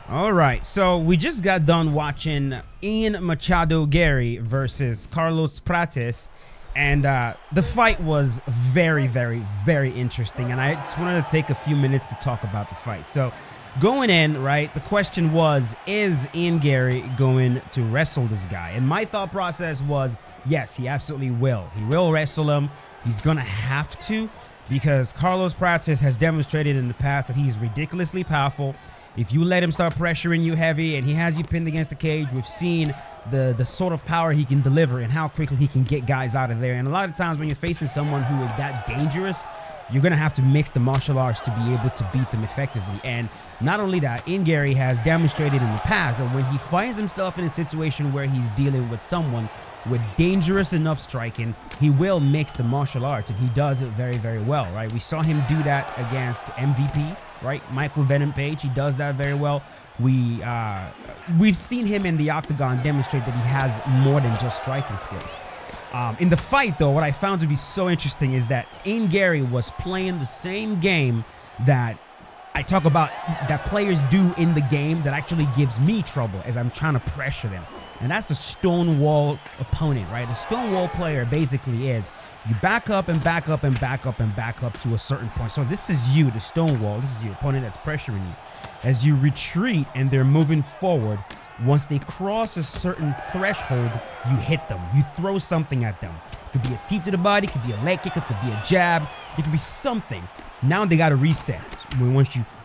All right, so we just got done watching Ian Machado Garry versus Carlos Prates, and the fight was very, very, very interesting, and I just wanted to take a few minutes to talk about the fight. So going in, right, the question was, is Ian Garry going to wrestle this guy? And my thought process was, yes, he absolutely will. He will wrestle him. He's going to have to, because Carlos Prates has demonstrated in the past that he's ridiculously powerful. If you let him start pressuring you heavy and he has you pinned against the cage, we've seen the sort of power he can deliver and how quickly he can get guys out of there. And a lot of times when you're facing someone who is that dangerous, you're going to have to mix the martial arts to be able to beat them effectively. And not only that, Ian Garry has demonstrated in the past that when he finds himself in a situation where he's dealing with someone with dangerous enough striking, he will mix the martial arts, and he does it very, very well, right? We saw him do that against MVP, right? Michael Venom Page, he does that very well. We've seen him in the octagon demonstrate that he has more than just striking skills. In the fight, though, what I found to be so interesting is that Ian Garry was playing the same game that I talk about that players do in the game that actually gives me trouble as I'm trying to pressure them. And that's the stonewall opponent, right? The stonewall player basically is you back up and back up and back up and back up to a certain point. So this is you, the stonewall. This is your opponent that's pressuring you. As you retreat and they're moving forward, once they cross a certain threshold, you hit them. You throw something at them. It could be a teep to the body, it could be a leg kick, it could be a jab, it could be something. Now they got to reset.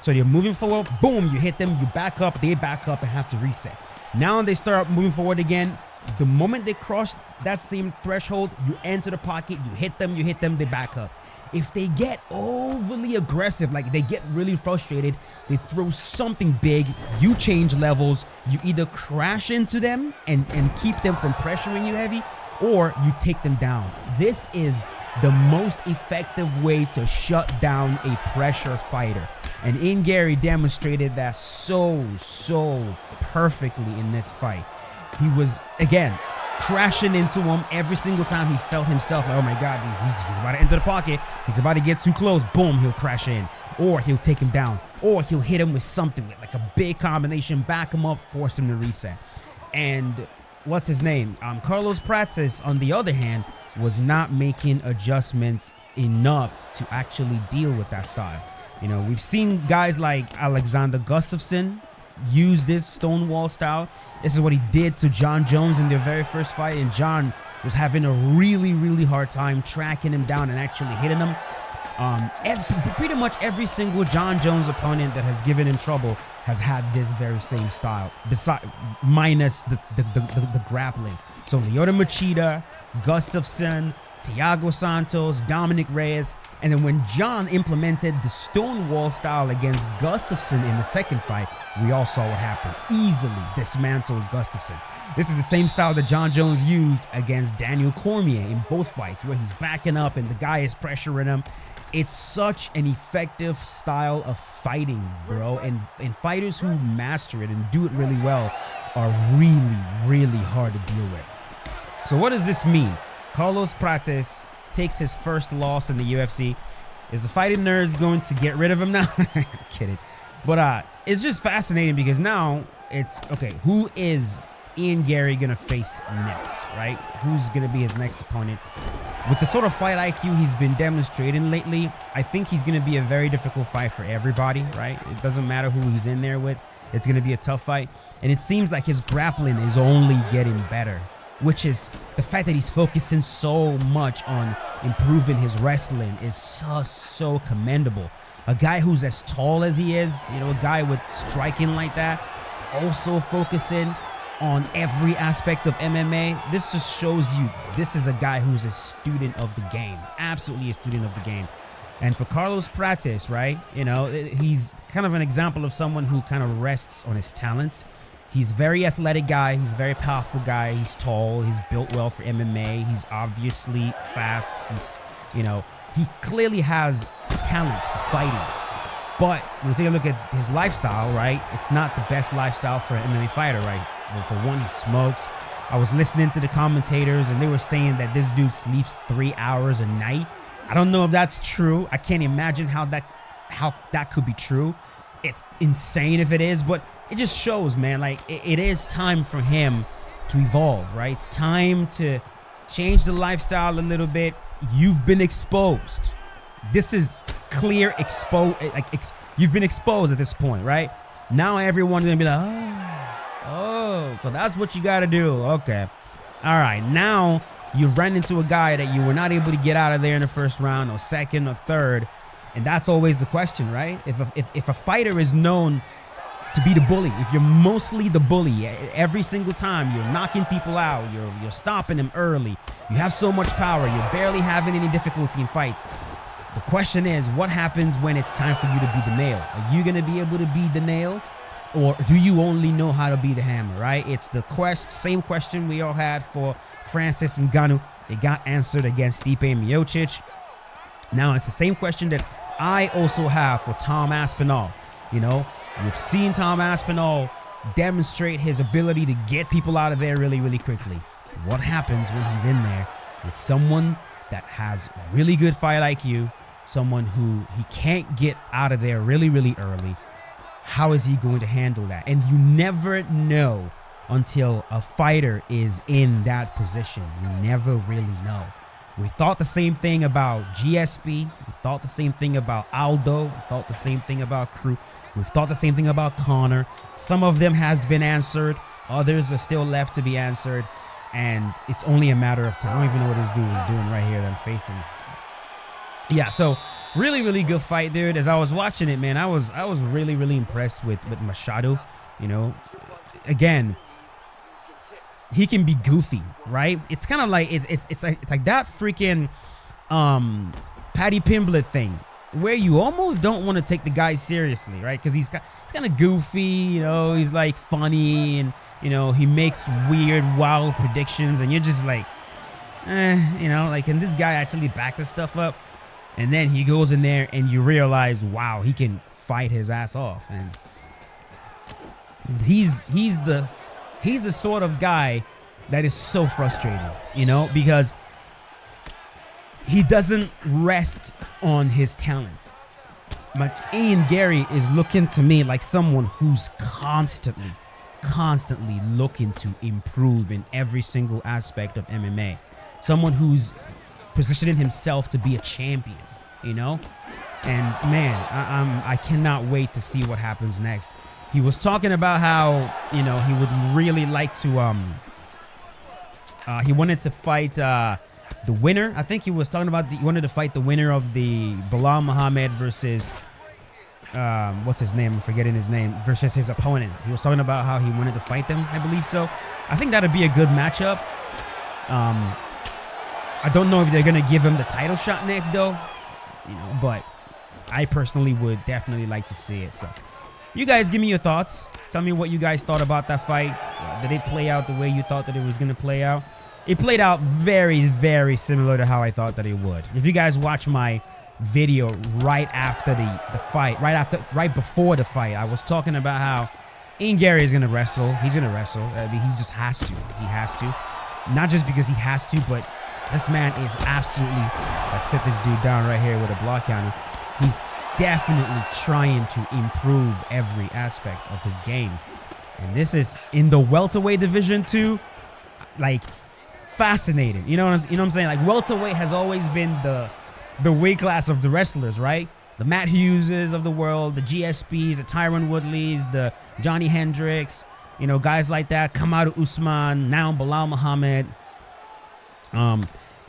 So you're moving forward, boom, you hit them, you back up, they back up and have to reset. Now they start moving forward again. The moment they cross that same threshold, you enter the pocket, you hit them, they back up. If they get overly aggressive, like they get really frustrated, they throw something big, you change levels, you either crash into them and keep them from pressuring you heavy, or you take them down. This is the most effective way to shut down a pressure fighter. And Ian Garry demonstrated that so perfectly in this fight. He was, again, crashing into him every single time he felt himself like, oh my God, he's about to enter the pocket. He's about to get too close. Boom, he'll crash in. Or he'll take him down. Or he'll hit him with something, like a big combination, back him up, force him to reset. And what's his name? Carlos Prates, on the other hand, was not making adjustments enough to actually deal with that style. You know, we've seen guys like Alexander Gustafsson use this stonewall style. This is what he did to John Jones in their very first fight, and John was having a really hard time tracking him down and actually hitting him. Pretty much every single John Jones opponent that has given him trouble has had this very same style, minus the grappling. So Lyoto Machida, Gustafsson, Thiago Santos, Dominic Reyes, and then when John implemented the stonewall style against Gustafsson in the second fight, we all saw what happened. Easily dismantled Gustafsson. This is the same style that John Jones used against Daniel Cormier in both fights, where he's backing up and the guy is pressuring him. It's such an effective style of fighting, bro. And fighters who master it and do it really well are really hard to deal with. So what does this mean? Carlos Prates takes his first loss in the UFC. Is the Fighting Nerds going to get rid of him now? Kidding. But it's just fascinating because now it's, okay, who is Ian Garry going to face next, right? Who's going to be his next opponent? With the sort of fight IQ he's been demonstrating lately, I think he's going to be a very difficult fight for everybody, right? It doesn't matter who he's in there with. It's going to be a tough fight. And it seems like his grappling is only getting better, which is the fact that he's focusing so much on improving his wrestling is just so commendable. A guy who's as tall as he is, you know, a guy with striking like that, also focusing on every aspect of MMA. This just shows you this is a guy who's a student of the game, absolutely a student of the game. And for Carlos Prates, right, you know, he's kind of an example of someone who kind of rests on his talents. He's a very athletic guy. He's a very powerful guy. He's tall. He's built well for MMA. He's obviously fast. He's, you know, he clearly has talents for fighting. But when you take a look at his lifestyle, right, it's not the best lifestyle for an MMA fighter, right? Well, for one, he smokes. I was listening to the commentators, and they were saying that this dude sleeps 3 hours a night. I don't know if that's true. I can't imagine how that could be true. it's insane if it is, but it just shows, man, like it is time for him to evolve, right? It's time to change the lifestyle a little bit. You've been exposed. This is clear you've been exposed at this point, right? Now everyone's gonna be like, oh, so that's what you gotta do. Okay. All right, now you've run into a guy that you were not able to get out of there in the first round or second or third. And that's always the question, right? If a fighter is known to be the bully, if you're mostly the bully every single time, you're knocking people out, you're stopping them early, you have so much power, you're barely having any difficulty in fights. The question is, what happens when it's time for you to be the nail? Are you going to be able to be the nail, or do you only know how to be the hammer, right? It's the same question we all had for Francis Ngannou. It got answered against Stipe Miocic. Now it's the same question that I also have for Tom Aspinall. You know, we've seen Tom Aspinall demonstrate his ability to get people out of there really, really quickly. What happens when he's in there with someone that has really good fight IQ, someone who he can't get out of there really, really early? How is he going to handle that? And you never know until a fighter is in that position. You never really know. We thought the same thing about GSP. We thought the same thing about Aldo. We thought the same thing about Crew. We've thought the same thing about Connor. Some of them has been answered. Others are still left to be answered. And it's only a matter of time. I don't even know what this dude is doing right here that I'm facing. Yeah, so really, really good fight, dude. As I was watching it, man, I was really, really impressed with Machado. You know, again, he can be goofy, right? It's kind of like it's like that freaking Paddy Pimblett thing, where you almost don't want to take the guy seriously, right? Because he's kind of goofy, you know. He's like funny, and you know, he makes weird, wild predictions, and you're just like, you know, like, can this guy actually back this stuff up? And then he goes in there, and you realize, wow, he can fight his ass off, and he's the sort of guy that is so frustrating, you know, because he doesn't rest on his talents. But Ian Garry is looking to me like someone who's constantly looking to improve in every single aspect of MMA. Someone who's positioning himself to be a champion, you know? And man, I cannot wait to see what happens next. He was talking about how, you know, he would really like to, he wanted to fight the winner. I think he was talking about, he wanted to fight the winner of the Bilal Muhammad versus, what's his name? I'm forgetting his name. Versus his opponent. He was talking about how he wanted to fight them, I believe so. I think that'd be a good matchup. I don't know if they're going to give him the title shot next, though, you know, but I personally would definitely like to see it. So you guys give me your thoughts. Tell me what you guys thought about that fight. Did it play out the way you thought that it was going to play out? It played out very, very similar to how I thought that it would. If you guys watch my video right after the fight, right before the fight, I was talking about how Ian Garry is going to wrestle. He's going to wrestle. I mean, he just has to. He has to. Not just because he has to, but this man is absolutely, let's sit this dude down right here with a block counter. He's definitely trying to improve every aspect of his game. And this is in the welterweight division too. Like, fascinating. You know what I'm saying? Like, welterweight has always been the weight class of the wrestlers, right? The Matt Hugheses of the world, the GSPs, the Tyron Woodleys, the Johnny Hendricks, you know, guys like that. Kamaru Usman, now Bilal Muhammad.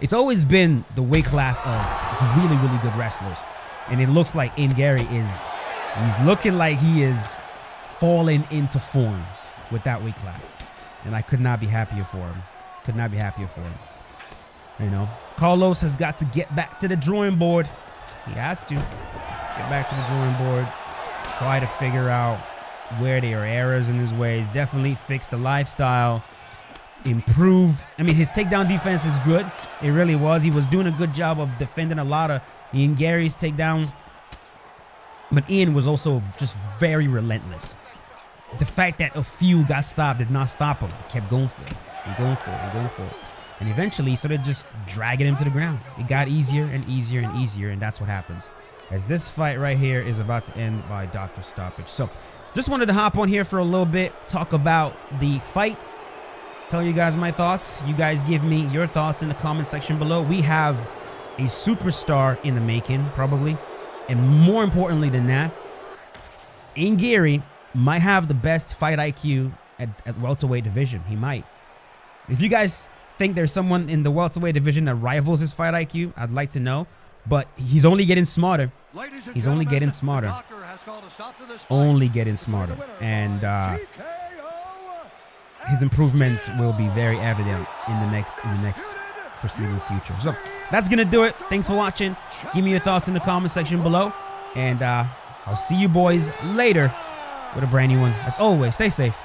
It's always been the weight class of really, really good wrestlers. And it looks like Ian Garry he's looking like he is falling into form with that weight class. And I could not be happier for him. Could not be happier for him. You know, Carlos has got to get back to the drawing board. He has to get back to the drawing board. Try to figure out where there are errors in his ways. Definitely fix the lifestyle. Improve. I mean, his takedown defense is good. It really was. He was doing a good job of defending a lot of Ian Garry's takedowns. But Ian was also just very relentless. The fact that a few got stopped did not stop him. He kept going for it. And going for it. And going for it. And eventually, he started just dragging him to the ground. It got easier and easier and easier, and that's what happens. as this fight right here is about to end by doctor stoppage. So just wanted to hop on here for a little bit, talk about the fight, tell you guys my thoughts. You guys give me your thoughts in the comment section below. We have a superstar in the making, probably. And more importantly than that, Garry might have the best fight IQ at welterweight division. He might. If you guys think there's someone in the welterweight division that rivals his fight IQ, I'd like to know. But he's only getting smarter. He's only getting smarter. Only getting smarter. And his improvements will be very evident in the next foreseeable future. So that's gonna do it. Thanks for watching. Give me your thoughts in the comment section below, and I'll see you boys later with a brand new one. As always, stay safe.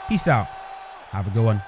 Peace out. Have a good one.